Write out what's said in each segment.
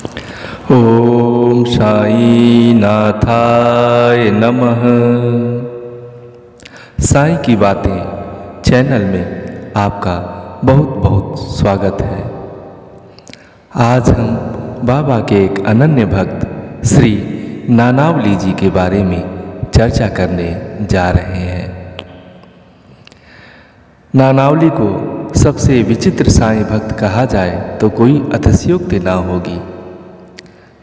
ओम साई नाथाय नमः। साई की बातें चैनल में आपका बहुत बहुत स्वागत है। आज हम बाबा के एक अनन्य भक्त श्री नानावली जी के बारे में चर्चा करने जा रहे हैं। नानावली को सबसे विचित्र साईं भक्त कहा जाए तो कोई अतिशयोक्ति ना होगी।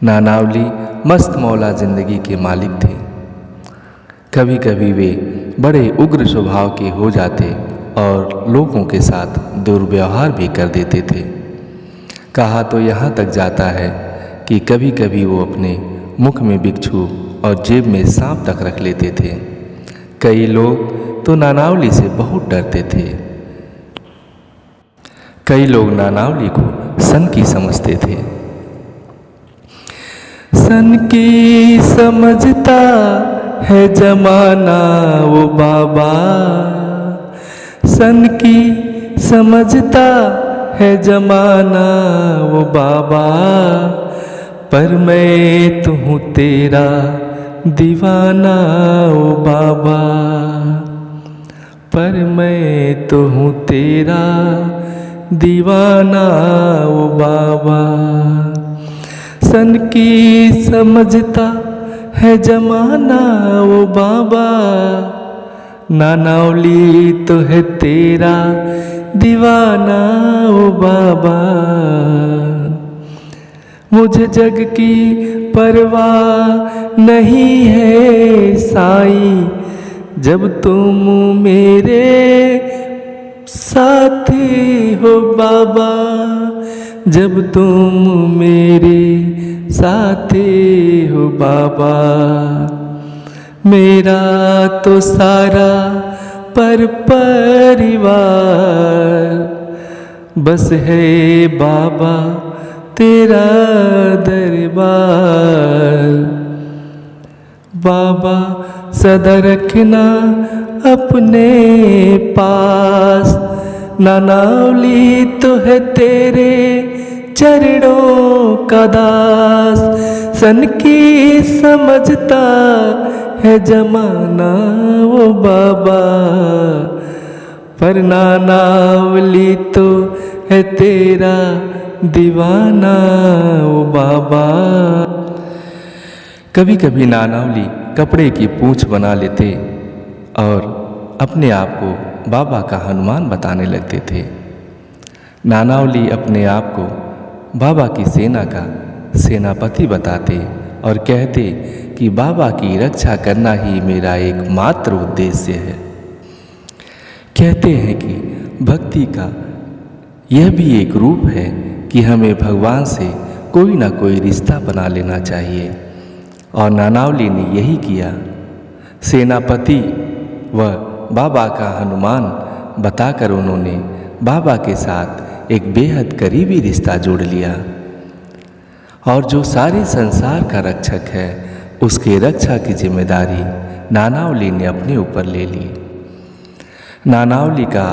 नानावली मस्त मौला जिंदगी के मालिक थे। कभी कभी वे बड़े उग्र स्वभाव के हो जाते और लोगों के साथ दुर्व्यवहार भी कर देते थे। कहा तो यहाँ तक जाता है कि कभी कभी वो अपने मुख में बिच्छू और जेब में सांप तक रख लेते थे। कई लोग तो नानावली से बहुत डरते थे। कई लोग नानावली को सन की समझते थे। सन की समझता है जमाना वो बाबा, सन की समझता है जमाना वो बाबा, पर मैं तो हूँ तेरा दीवाना ओ बाबा, पर मैं तो हूँ तेरा दीवाना ओ बाबा। सन की समझता है जमाना वो बाबा, नानावली तो है तेरा दीवाना ओ बाबा। मुझे जग की परवाह नहीं है साईं, जब तुम मेरे साथी हो बाबा, जब तुम मेरे साथी हो बाबा। मेरा तो सारा परिवार बस है बाबा तेरा दरबार। बाबा सदा रखना अपने पास, नानावली तो है तेरे चरणों का दास। सन की समझता है जमाना वो बाबा, पर नानावली तो है तेरा दीवाना ओ बाबा। कभी कभी नानावली कपड़े की पूंछ बना लेते और अपने आप को बाबा का हनुमान बताने लगते थे। नानावली अपने आप को बाबा की सेना का सेनापति बताते और कहते कि बाबा की रक्षा करना ही मेरा एकमात्र उद्देश्य है। कहते हैं कि भक्ति का यह भी एक रूप है कि हमें भगवान से कोई ना कोई रिश्ता बना लेना चाहिए, और नानावली ने यही किया। सेनापति व बाबा का हनुमान बताकर उन्होंने बाबा के साथ एक बेहद करीबी रिश्ता जोड़ लिया, और जो सारे संसार का रक्षक है उसके रक्षा की जिम्मेदारी नानावली ने अपने ऊपर ले ली। नानावली का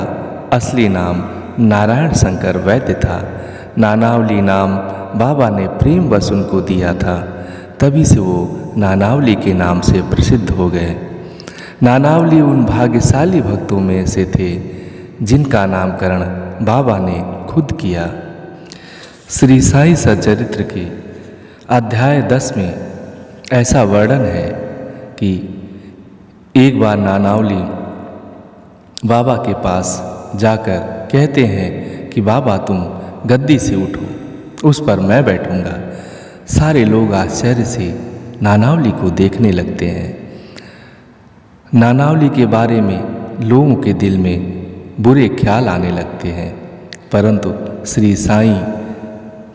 असली नाम नारायण शंकर वैद्य था। नानावली नाम बाबा ने प्रेम वश उनको दिया था, तभी से वो नानावली के नाम से प्रसिद्ध हो गए। नानावली उन भाग्यशाली भक्तों में से थे जिनका नामकरण बाबा ने खुद किया। श्री साई सच्चरित्र के अध्याय 10 में ऐसा वर्णन है कि एक बार नानावली बाबा के पास जाकर कहते हैं कि बाबा तुम गद्दी से उठो, उस पर मैं बैठूंगा। सारे लोग आश्चर्य से नानावली को देखने लगते हैं। नानावली के बारे में लोगों के दिल में बुरे ख्याल आने लगते हैं, परंतु श्री साईं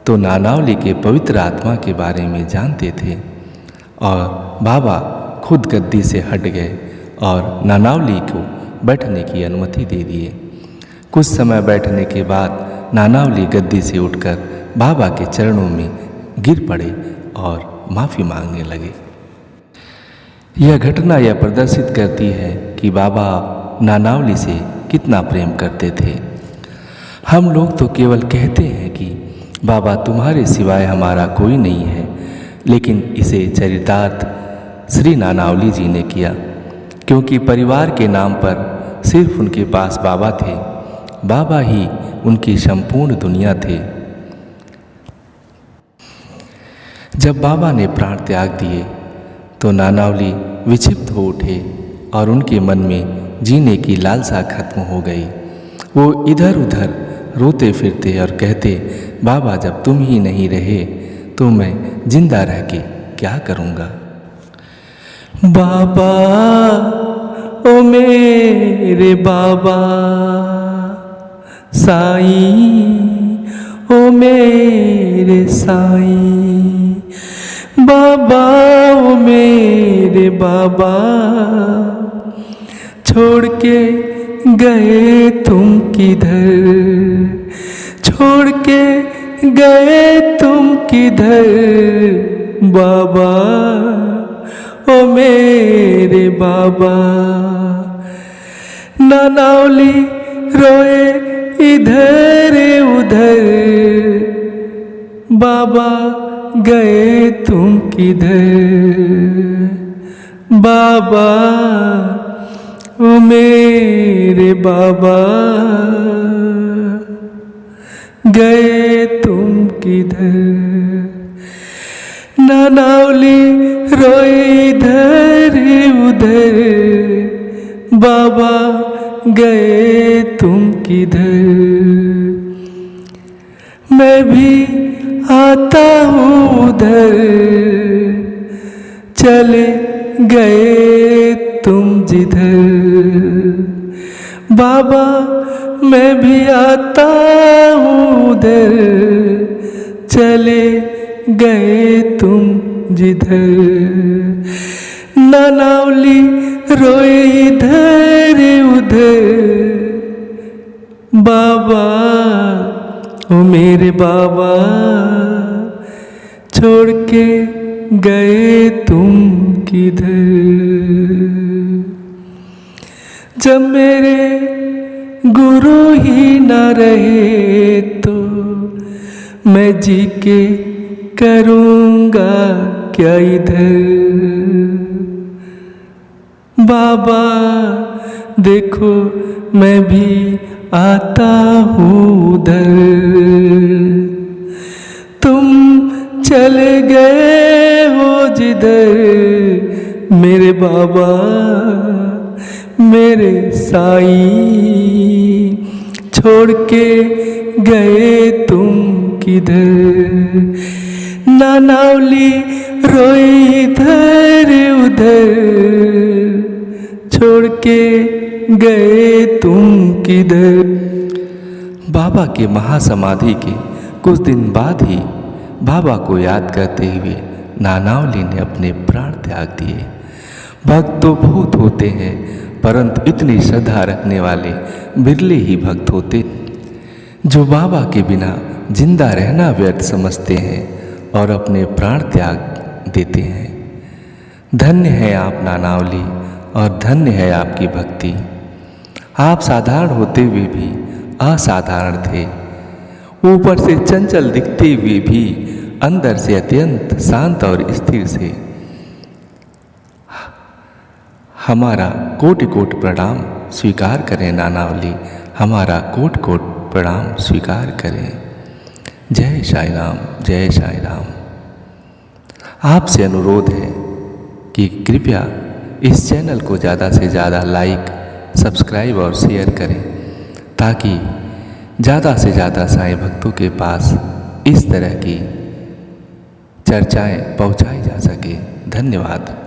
तो नानावली के पवित्र आत्मा के बारे में जानते थे, और बाबा खुद गद्दी से हट गए और नानावली को बैठने की अनुमति दे दिए। कुछ समय बैठने के बाद नानावली गद्दी से उठकर बाबा के चरणों में गिर पड़े और माफ़ी मांगने लगे। यह घटना यह प्रदर्शित करती है कि बाबा नानावली से कितना प्रेम करते थे। हम लोग तो केवल कहते हैं कि बाबा तुम्हारे सिवाय हमारा कोई नहीं है। लेकिन इसे चरितार्थ श्री नानावली जी ने किया, क्योंकि परिवार के नाम पर सिर्फ उनके पास बाबा थे। बाबा ही उनकी संपूर्ण दुनिया थे। जब बाबा ने प्राण त्याग दिए तो नानावली विक्षिप्त हो उठे और उनके मन में जीने की लालसा खत्म हो गई। वो इधर उधर रोते फिरते और कहते, बाबा जब तुम ही नहीं रहे तो मैं जिंदा रह के क्या करूँगा। बाबा ओ मेरे बाबा, साईं ओ मेरे साईं, बाबा ओ मेरे बाबा, छोड़ के गए तुम किधर, छोड़ के गए तुम किधर, बाबा ओ मेरे बाबा। नानावली रोए इधर उधर, बाबा गए तुम किधर, बाबा ओ मेरे बाबा, गए तुम किधर। नानावली रोए इधर उधर, बाबा गए तुम किधर। मैं भी आता हूँ उधर, चले गए तुम जिधर, बाबा मैं भी आता हूँ उधर, चले गए तुम जिधर। नानावली रोए इधर उधर, बाबा ओ मेरे बाबा, छोड़ के गए तुम किधर। जब मेरे गुरु ही न रहे तो मैं जी के करूँगा क्या इधर। बाबा देखो मैं भी आता हूँ उधर, तुम चले गए हो जिधर, मेरे बाबा मेरे साईं, छोड़ के गए तुम किधर। नानावली रोए इधर उधर, छोड़ के गए तुम किधर। बाबा के महासमाधि के कुछ दिन बाद ही बाबा को याद करते हुए नानावली ने अपने प्राण त्याग दिए। भक्त तो बहुत होते हैं, परंतु इतनी श्रद्धा रखने वाले बिरले ही भक्त होते जो बाबा के बिना जिंदा रहना व्यर्थ समझते हैं और अपने प्राण त्याग देते हैं। धन्य है आप नानावली और धन्य है आपकी भक्ति। आप साधारण होते हुए भी असाधारण थे, ऊपर से चंचल दिखते हुए भी अंदर से अत्यंत शांत और स्थिर से। हमारा कोटि कोटि प्रणाम स्वीकार करें नानावली, हमारा कोटि कोटि प्रणाम स्वीकार करें। जय साई राम, जय साई राम। आपसे अनुरोध है कि कृपया इस चैनल को ज़्यादा से ज़्यादा लाइक, सब्सक्राइब और शेयर करें, ताकि ज़्यादा से ज़्यादा साईं भक्तों के पास इस तरह की चर्चाएं पहुंचाई जा सके। धन्यवाद।